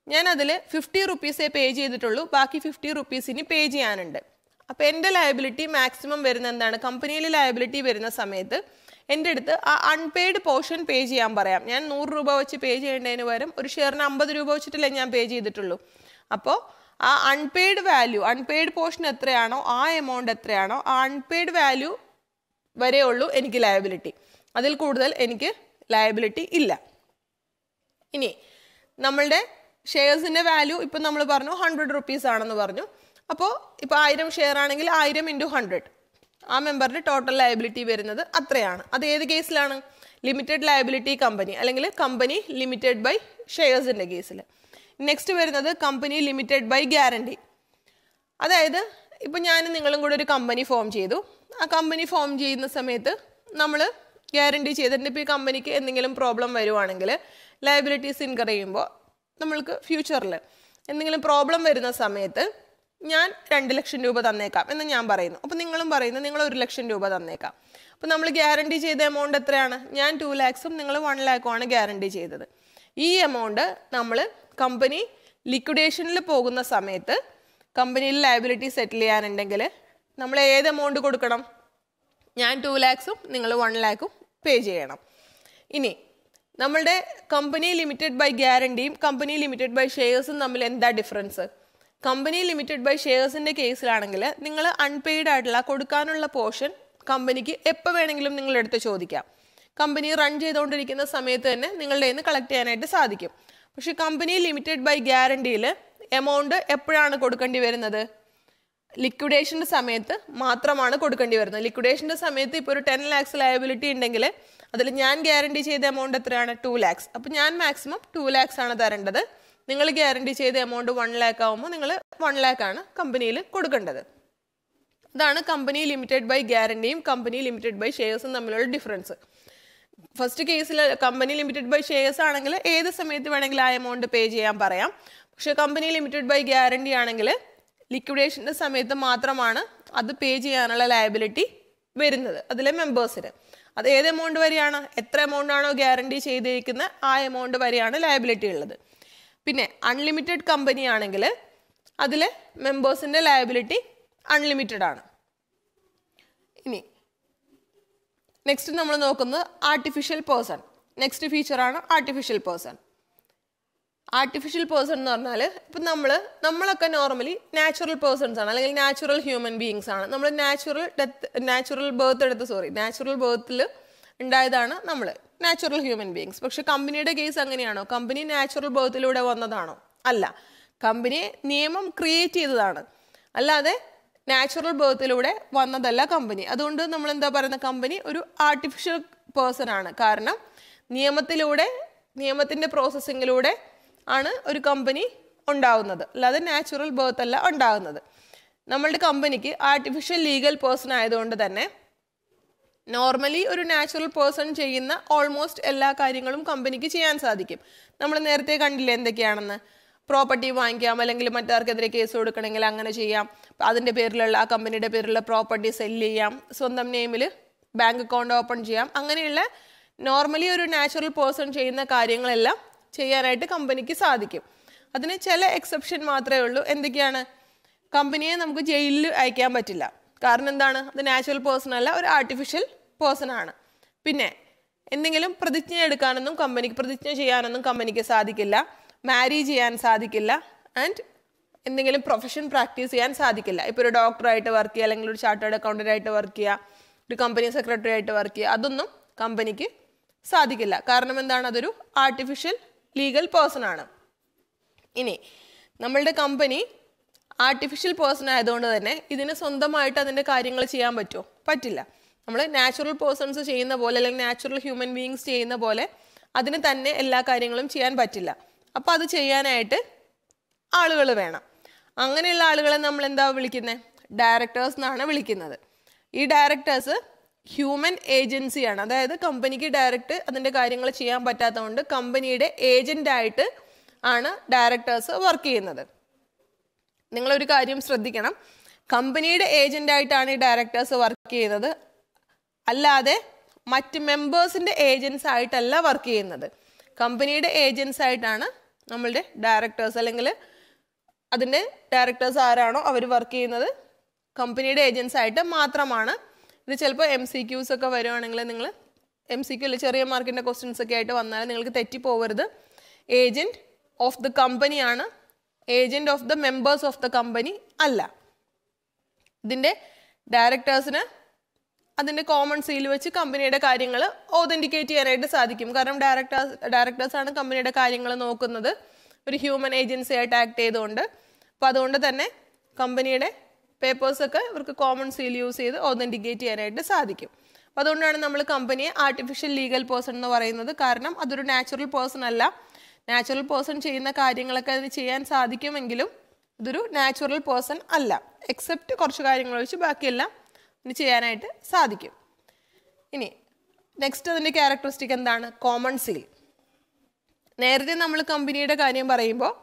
[SPEAKER 1] ഞാൻ അതിൽ 50 റുപ്പീസേ പേ ചെയ്തിട്ടുള്ളൂ, ബാക്കി 50 റുപ്പീസിന് പേ ചെയ്യാനുണ്ട്. അപ്പോൾ എൻ്റെ ലയബിലിറ്റി മാക്സിമം വരുന്ന എന്താണ്? കമ്പനിയിൽ ലയബിലിറ്റി വരുന്ന സമയത്ത് എൻ്റെ അടുത്ത് ആ അൺപെയ്ഡ് പോർഷൻ പേ ചെയ്യാൻ പറയാം. ഞാൻ 100 രൂപ വെച്ച് പേ ചെയ്യേണ്ടതിന് പകരം ഒരു ഷെയറിന് 50 രൂപ വെച്ചിട്ടല്ലേ ഞാൻ പേ ചെയ്തിട്ടുള്ളൂ. അപ്പോൾ ആ അൺപെയ്ഡ് വാല്യൂ, അൺപെയ്ഡ് പോർഷൻ എത്രയാണോ ആ എമൗണ്ട് എത്രയാണോ ആ അൺപെയ്ഡ് വാല്യൂ വരെ ഉള്ളൂ എനിക്ക് ലയബിലിറ്റി. അതിൽ കൂടുതൽ എനിക്ക് ലയബിലിറ്റി ഇല്ല. ഇനി നമ്മളുടെ ഷെയർസിൻ്റെ വാല്യൂ ഇപ്പം നമ്മൾ പറഞ്ഞു 100 റുപ്പീസ് ആണെന്ന് പറഞ്ഞു. അപ്പോൾ ഇപ്പോൾ 1000 ഷെയർ ആണെങ്കിൽ 1000 × 100 ആ മെമ്പറിൻ്റെ ടോട്ടൽ ലയബിലിറ്റി വരുന്നത് അത്രയാണ്. അത് ഏത് കേസിലാണ്? ലിമിറ്റഡ് ലയബിലിറ്റി കമ്പനി അല്ലെങ്കിൽ കമ്പനി ലിമിറ്റഡ് ബൈ ഷെയർസിൻ്റെ കേസിൽ. നെക്സ്റ്റ് വരുന്നത് കമ്പനി ലിമിറ്റഡ് ബൈ ഗ്യാരണ്ടി. അതായത് ഇപ്പം ഞാനും നിങ്ങളും കൂടെ ഒരു കമ്പനി ഫോം ചെയ്തു. ആ കമ്പനി ഫോം ചെയ്യുന്ന സമയത്ത് നമ്മൾ ഗ്യാരണ്ടി ചെയ്തിട്ടുണ്ട്. ഇപ്പോൾ ഈ കമ്പനിക്ക് എന്തെങ്കിലും പ്രോബ്ലം വരുവാണെങ്കിൽ ലയബിലിറ്റീസ് ഇൻകർ ചെയ്യുമ്പോൾ നമ്മൾക്ക് ഫ്യൂച്ചറിൽ എന്തെങ്കിലും പ്രോബ്ലം വരുന്ന സമയത്ത് ഞാൻ 2 ലക്ഷം രൂപ തന്നേക്കാം എന്ന് ഞാൻ പറയുന്നു. അപ്പോൾ നിങ്ങളും പറയുന്നു നിങ്ങൾ 1 ലക്ഷം രൂപ തന്നേക്കാം. അപ്പോൾ നമ്മൾ ഗ്യാരണ്ടി ചെയ്ത എമൗണ്ട് എത്രയാണ്? ഞാൻ 2 lakhs നിങ്ങൾ 1 lakh ആണ് ഗ്യാരണ്ടി ചെയ്തത്. ഈ എമൗണ്ട് നമ്മൾ കമ്പനി ലിക്വിഡേഷനിൽ പോകുന്ന സമയത്ത് കമ്പനിയിൽ ലയബിലിറ്റി സെറ്റിൽ ചെയ്യാനുണ്ടെങ്കിൽ നമ്മൾ ഏത് എമൗണ്ട് കൊടുക്കണം? ഞാൻ 2 lakhs നിങ്ങൾ 1 lakh പേ ചെയ്യണം. ഇനി നമ്മളുടെ കമ്പനി ലിമിറ്റഡ് ബൈ ഗ്യാരണ്ടിയും കമ്പനി ലിമിറ്റഡ് ബൈ ഷെയർസും തമ്മിൽ എന്താ ഡിഫറൻസ്? കമ്പനി ലിമിറ്റഡ് ബൈ ഷെയർസിൻ്റെ കേസിലാണെങ്കിൽ നിങ്ങൾ അൺപെയ്ഡ് ആയിട്ടുള്ള കൊടുക്കാനുള്ള പോർഷൻ കമ്പനിക്ക് എപ്പോൾ വേണമെങ്കിലും നിങ്ങളെടുത്ത് ചോദിക്കാം. കമ്പനി റൺ ചെയ്തുകൊണ്ടിരിക്കുന്ന സമയത്ത് തന്നെ നിങ്ങളുടെ കയ്യിൽ നിന്ന് കളക്ട് ചെയ്യാനായിട്ട് സാധിക്കും. പക്ഷെ കമ്പനി ലിമിറ്റഡ് ബൈ ഗ്യാരണ്ടിയിൽ എമൗണ്ട് എപ്പോഴാണ് കൊടുക്കേണ്ടി വരുന്നത്? ലിക്വിഡേഷൻ്റെ സമയത്ത് മാത്രമാണ് കൊടുക്കേണ്ടി വരുന്നത്. ലിക്വിഡേഷൻ്റെ സമയത്ത് ഇപ്പോൾ ഒരു 10 lakhs ലയബിലിറ്റി ഉണ്ടെങ്കിൽ അതിൽ ഞാൻ ഗ്യാരണ്ടി ചെയ്ത എമൗണ്ട് എത്രയാണ്? 2 lakhs. അപ്പോൾ ഞാൻ മാക്സിമം 2 lakhs ആണ് തരേണ്ടത്. നിങ്ങൾ ഗ്യാരണ്ടി ചെയ്ത എമൗണ്ട് 1 lakh ആകുമ്പോൾ നിങ്ങൾ 1 lakh ആണ് കമ്പനിയിൽ കൊടുക്കേണ്ടത്. അതാണ് കമ്പനി ലിമിറ്റഡ് ബൈ ഗ്യാരണ്ടിയും കമ്പനി ലിമിറ്റഡ് ബൈ ഷെയർസും തമ്മിലുള്ള ഡിഫറൻസ്. ഫസ്റ്റ് കേസിൽ കമ്പനി ലിമിറ്റഡ് ബൈ ഷെയർസ് ആണെങ്കിൽ ഏത് സമയത്ത് വേണമെങ്കിലും ആ എമൗണ്ട് പേ ചെയ്യാൻ പറയാം. പക്ഷെ കമ്പനി ലിമിറ്റഡ് ബൈ ഗ്യാരണ്ടി ആണെങ്കിൽ ലിക്വിഡേഷൻ്റെ സമയത്ത് മാത്രമാണ് അത് പേ ചെയ്യാനുള്ള ലയബിലിറ്റി വരുന്നത് അതിലെ മെമ്പേഴ്സിന്. അത് ഏത് എമൗണ്ട് വരെയാണ്? എത്ര എമൗണ്ട് ആണോ ഗ്യാരണ്ടി ചെയ്തിരിക്കുന്ന ആ എമൗണ്ട് വരെയാണ് ലയബിലിറ്റി ഉള്ളത്. പിന്നെ അൺലിമിറ്റഡ് കമ്പനി ആണെങ്കിൽ അതിൽ മെമ്പേഴ്സിൻ്റെ ലയബിലിറ്റി അൺലിമിറ്റഡ് ആണ്. ഇനി നെക്സ്റ്റ് നമ്മൾ നോക്കുന്നത് ആർട്ടിഫിഷ്യൽ പേഴ്സൺ. നെക്സ്റ്റ് ഫീച്ചറാണ് ആർട്ടിഫിഷ്യൽ പേഴ്സൺ. ആർട്ടിഫിഷ്യൽ പേഴ്സൺ എന്ന് പറഞ്ഞാൽ ഇപ്പം നമ്മളൊക്കെ നോർമലി നാച്ചുറൽ പേഴ്സൺസ് ആണ് അല്ലെങ്കിൽ നാച്ചുറൽ ഹ്യൂമൻ ബീയിങ്സ് ആണ്. നമ്മൾ നാച്ചുറൽ ബർത്തിൽ ഉണ്ടായതാണ് നമ്മൾ നാച്ചുറൽ ഹ്യൂമൻ ബീയിങ്സ്. പക്ഷെ കമ്പനിയുടെ കേസ് അങ്ങനെയാണോ? കമ്പനി നാച്ചുറൽ ബർത്തിലൂടെ വന്നതാണോ? അല്ല, കമ്പനി നിയമം ക്രിയേറ്റ് ചെയ്തതാണ്, അല്ലാതെ നാച്ചുറൽ ബർത്തിലൂടെ വന്നതല്ല കമ്പനി. അതുകൊണ്ട് നമ്മൾ എന്താ പറയുന്നത്? കമ്പനി ഒരു ആർട്ടിഫിഷ്യൽ പേഴ്സൺ ആണ്. കാരണം നിയമത്തിൻ്റെ പ്രോസസ്സിങ്ങിലൂടെ ആണ് ഒരു കമ്പനി ഉണ്ടാവുന്നത്, അല്ലാതെ നാച്ചുറൽ ബർത്ത് അല്ല ഉണ്ടാകുന്നത്. നമ്മളുടെ കമ്പനിക്ക് ആർട്ടിഫിഷ്യൽ ലീഗൽ പേഴ്സൺ ആയതുകൊണ്ട് തന്നെ നോർമലി ഒരു നാച്ചുറൽ പേഴ്സൺ ചെയ്യുന്ന ഓൾമോസ്റ്റ് എല്ലാ കാര്യങ്ങളും കമ്പനിക്ക് ചെയ്യാൻ സാധിക്കും. നമ്മൾ നേരത്തെ കണ്ടില്ലേ എന്തൊക്കെയാണെന്ന്? പ്രോപ്പർട്ടി വാങ്ങിക്കാം, അല്ലെങ്കിൽ മറ്റാർക്കെതിരെ കേസ് കൊടുക്കണമെങ്കിൽ അങ്ങനെ ചെയ്യാം. അതിൻ്റെ പേരിലുള്ള ആ കമ്പനിയുടെ പേരിലുള്ള പ്രോപ്പർട്ടി സെല്ല് ചെയ്യാം, സ്വന്തം നെയിമിൽ ബാങ്ക് അക്കൗണ്ട് ഓപ്പൺ ചെയ്യാം. അങ്ങനെയുള്ള നോർമലി ഒരു നാച്ചുറൽ പേഴ്സൺ ചെയ്യുന്ന കാര്യങ്ങളെല്ലാം ചെയ്യാനായിട്ട് കമ്പനിക്ക് സാധിക്കും. അതിന് ചില എക്സെപ്ഷൻ മാത്രമേ ഉള്ളൂ. എന്തൊക്കെയാണ്? കമ്പനിയെ നമുക്ക് ജയിലിൽ അയക്കാൻ പറ്റില്ല. കാരണം എന്താണ്? അത് നാച്ചുറൽ പേഴ്സൺ അല്ല, ഒരു ആർട്ടിഫിഷ്യൽ പേഴ്സൺ ആണ്. പിന്നെ എന്തെങ്കിലും പ്രതിജ്ഞ ചെയ്യാനൊന്നും കമ്പനിക്ക് സാധിക്കില്ല. മാരി ചെയ്യാൻ സാധിക്കില്ല. ആൻഡ് എന്തെങ്കിലും പ്രൊഫഷൻ പ്രാക്ടീസ് ചെയ്യാൻ സാധിക്കില്ല. ഇപ്പോൾ ഒരു ഡോക്ടറായിട്ട് വർക്ക് ചെയ്യുക, അല്ലെങ്കിൽ ഒരു ചാർട്ടേഡ് അക്കൗണ്ടൻ്റായിട്ട് വർക്ക് ചെയ്യുക, ഒരു കമ്പനി സെക്രട്ടറി ആയിട്ട് വർക്ക് ചെയ്യുക, അതൊന്നും കമ്പനിക്ക് സാധിക്കില്ല. കാരണം എന്താണ്? അതൊരു ആർട്ടിഫിഷ്യൽ ലീഗൽ പേഴ്സൺ ആണ്. ഇനി നമ്മളുടെ കമ്പനി ആർട്ടിഫിഷ്യൽ പേഴ്സൺ ആയതുകൊണ്ട് തന്നെ ഇതിന് സ്വന്തമായിട്ട് അതിൻ്റെ കാര്യങ്ങൾ ചെയ്യാൻ പറ്റുമോ? പറ്റില്ല. നമ്മൾ നാച്ചുറൽ പേഴ്സൺസ് ചെയ്യുന്ന പോലെ, അല്ലെങ്കിൽ നാച്ചുറൽ ഹ്യൂമൻ ബീയിങ്സ് ചെയ്യുന്ന പോലെ അതിന് തന്നെ എല്ലാ കാര്യങ്ങളും ചെയ്യാൻ പറ്റില്ല. അപ്പോൾ അത് ചെയ്യാനായിട്ട് ആളുകൾ വേണം. അങ്ങനെയുള്ള ആളുകളെ നമ്മൾ എന്താ വിളിക്കുന്നത്? ഡയറക്ടേഴ്സ് എന്നാണ് വിളിക്കുന്നത്. ഈ ഡയറക്ടേഴ്സ് ഹ്യൂമൻ ഏജൻസിയാണ്. അതായത് കമ്പനിക്ക് ഡയറക്റ്റ് അതിൻ്റെ കാര്യങ്ങൾ ചെയ്യാൻ പറ്റാത്തതുകൊണ്ട് കമ്പനിയുടെ ഏജൻ്റായിട്ട് ആണ് ഡയറക്ടേഴ്സ് വർക്ക് ചെയ്യുന്നത്. നിങ്ങളൊരു കാര്യം ശ്രദ്ധിക്കണം, കമ്പനിയുടെ ഏജൻ്റായിട്ടാണ് ഈ ഡയറക്ടേഴ്സ് വർക്ക് ചെയ്യുന്നത്, അല്ലാതെ മറ്റ് മെമ്പേഴ്സിൻ്റെ ഏജൻസ് ആയിട്ടല്ല വർക്ക് ചെയ്യുന്നത്. കമ്പനിയുടെ ഏജൻസ് ആയിട്ടാണ് നമ്മളുടെ ഡയറക്ടേഴ്സ്, അല്ലെങ്കിൽ അതിൻ്റെ ഡയറക്ടേഴ്സ് ആരാണോ അവർ വർക്ക് ചെയ്യുന്നത് കമ്പനിയുടെ ഏജൻസ് ആയിട്ട് മാത്രമാണ്. ഇത് ചിലപ്പോൾ MCQs ഒക്കെ വരുവാണെങ്കിൽ നിങ്ങൾ MCQ ചെറിയ മാർക്കിൻ്റെ ക്വസ്റ്റ്യൻസ് ഒക്കെ ആയിട്ട് വന്നാൽ നിങ്ങൾക്ക് തെറ്റിപ്പോവരുത്. ഏജൻറ്റ് ഓഫ് ദ കമ്പനിയാണ്, agent of the members of the company അല്ല. ഇതിൻ്റെ ഡയറക്ടേഴ്സിന് അതിൻ്റെ കോമൺ സീൽ വെച്ച് കമ്പനിയുടെ കാര്യങ്ങൾ ഓതൻറ്റിക്കേറ്റ് ചെയ്യാനായിട്ട് സാധിക്കും. കാരണം ഡയറക്ടേഴ്സാണ് കമ്പനിയുടെ കാര്യങ്ങൾ നോക്കുന്നത്, ഒരു ഹ്യൂമൻ ഏജൻസി ആയിട്ട് ആക്ട് ചെയ്തുകൊണ്ട്. അപ്പോൾ അതുകൊണ്ട് തന്നെ കമ്പനിയുടെ പേപ്പേഴ്സൊക്കെ ഇവർക്ക് കോമൺ സീൽ യൂസ് ചെയ്ത് ഓതൻറ്റിക്കേറ്റ് ചെയ്യാനായിട്ട് സാധിക്കും. അപ്പോൾ അതുകൊണ്ടാണ് നമ്മൾ കമ്പനിയെ ആർട്ടിഫിഷ്യൽ ലീഗൽ പേഴ്സൺ എന്ന് പറയുന്നത്. കാരണം അതൊരു നാച്ചുറൽ പേഴ്സൺ അല്ല. നാച്ചുറൽ പേഴ്സൺ ചെയ്യുന്ന കാര്യങ്ങളൊക്കെ അതിന് ചെയ്യാൻ സാധിക്കുമെങ്കിലും ഇതൊരു നാച്ചുറൽ പേഴ്സൺ അല്ല. എക്സെപ്റ്റ് കുറച്ച് കാര്യങ്ങൾ ഒഴിച്ച് ബാക്കിയെല്ലാം ഇതിന് ചെയ്യാനായിട്ട് സാധിക്കും. ഇനി നെക്സ്റ്റ് അതിൻ്റെ ക്യാരക്ടറിസ്റ്റിക് എന്താണ്? Common seal. നേരത്തെ നമ്മൾ കമ്പനിയുടെ കാര്യം പറയുമ്പോൾ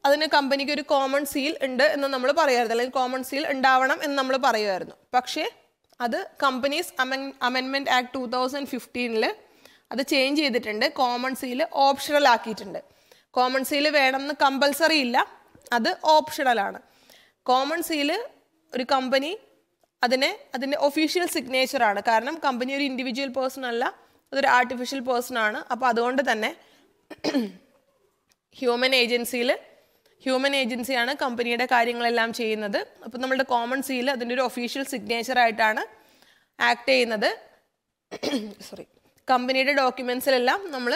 [SPEAKER 1] അതിന് കമ്പനിക്ക് ഒരു കോമൺ സീൽ ഉണ്ട് എന്ന് നമ്മൾ പറയുമായിരുന്നു, അല്ലെങ്കിൽ കോമൺ സീൽ ഉണ്ടാവണം എന്ന് നമ്മൾ പറയുമായിരുന്നു. പക്ഷേ അത് കമ്പനീസ് അമെൻമെൻറ്റ് ആക്ട് 2015 അത് ചേഞ്ച് ചെയ്തിട്ടുണ്ട്. കോമൺ സീൽ ഓപ്ഷണൽ ആക്കിയിട്ടുണ്ട്. കോമൺ സീൽ വേണമെന്ന് കമ്പൽസറി ഇല്ല, അത് ഓപ്ഷണലാണ്. കോമൺ സീൽ ഒരു കമ്പനി അതിൻ്റെ ഒഫീഷ്യൽ സിഗ്നേച്ചറാണ്. കാരണം കമ്പനി ഒരു ഇൻഡിവിജ്വൽ പേഴ്സൺ അല്ല, അതൊരു ആർട്ടിഫിഷ്യൽ പേഴ്സൺ ആണ്. അപ്പോൾ അതുകൊണ്ട് തന്നെ ഹ്യൂമൻ ഏജൻസിയാണ് കമ്പനിയുടെ കാര്യങ്ങളെല്ലാം ചെയ്യുന്നത്. അപ്പോൾ നമ്മളുടെ കോമൺ സീൽ അതിൻ്റെ ഒരു ഒഫീഷ്യൽ സിഗ്നേച്ചറായിട്ടാണ് ആക്ട് ചെയ്യുന്നത്. കമ്പനിയുടെ ഡോക്യുമെൻസിലെല്ലാം നമ്മൾ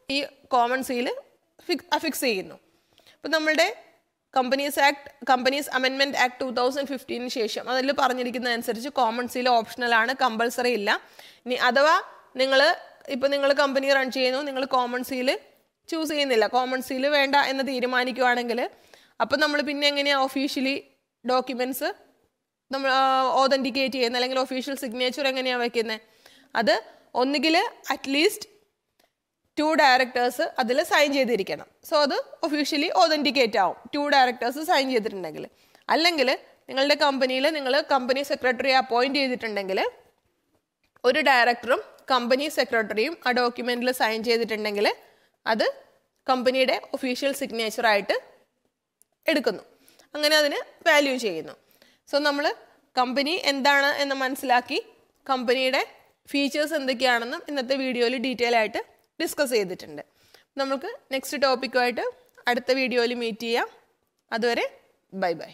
[SPEAKER 1] ഈ കോമൺ സീൽ അഫിക്സ് ചെയ്യുന്നു. അപ്പോൾ നമ്മളുടെ കമ്പനീസ് അമെൻമെൻറ്റ് ആക്ട് 2015 ശേഷം അതിൽ പറഞ്ഞിരിക്കുന്നതനുസരിച്ച് കോമൺ സീൽ ഓപ്ഷണലാണ്, കമ്പൽസറി ഇല്ല. ഇനി അഥവാ നിങ്ങൾ കമ്പനി റൺ ചെയ്യുന്നു, നിങ്ങൾ കോമൺ സീൽ ചൂസ് ചെയ്യുന്നില്ല, കോമൺ സീൽ വേണ്ട എന്ന് തീരുമാനിക്കുവാണെങ്കിൽ അപ്പം നമ്മൾ പിന്നെ എങ്ങനെയാണ് ഒഫീഷ്യലി ഡോക്യുമെൻറ്റ്സ് നമ്മൾ ഓതൻറ്റിക്കേറ്റ് ചെയ്യുന്നത്, അല്ലെങ്കിൽ ഒഫീഷ്യൽ സിഗ്നേച്ചർ എങ്ങനെയാണ് വയ്ക്കുന്നത്? അത് ഒന്നുകിൽ അറ്റ്ലീസ്റ്റ് 2 ഡയറക്ടേഴ്സ് അതിൽ സൈൻ ചെയ്തിരിക്കണം. സോ അത് ഒഫീഷ്യലി ഓതൻറ്റിക്കേറ്റ് ആവും 2 ഡയറക്ടേഴ്സ് സൈൻ ചെയ്തിട്ടുണ്ടെങ്കിൽ. അല്ലെങ്കിൽ നിങ്ങളുടെ കമ്പനിയിൽ നിങ്ങൾ കമ്പനി സെക്രട്ടറിയെ അപ്പോയിൻറ്റ് ചെയ്തിട്ടുണ്ടെങ്കിൽ ഒരു ഡയറക്ടറും കമ്പനി സെക്രട്ടറിയും ആ ഡോക്യുമെൻറ്റിൽ സൈൻ ചെയ്തിട്ടുണ്ടെങ്കിൽ അത് കമ്പനിയുടെ ഒഫീഷ്യൽ സിഗ്നേച്ചറായിട്ട് എടുക്കുന്നു. അങ്ങനെ അതിന് വാല്യൂ ചെയ്യുന്നു. സോ നമ്മൾ കമ്പനി എന്താണ് എന്ന് മനസ്സിലാക്കി കമ്പനിയുടെ ഫീച്ചേഴ്സ് എന്തൊക്കെയാണെന്നും ഇന്നത്തെ വീഡിയോയിൽ ഡീറ്റെയിൽ ആയിട്ട് ഡിസ്കസ് ചെയ്തിട്ടുണ്ട്. നമുക്ക് നെക്സ്റ്റ് ടോപ്പിക്കുമായിട്ട് അടുത്ത വീഡിയോയിൽ മീറ്റ് ചെയ്യാം. അതുവരെ ബൈ ബൈ.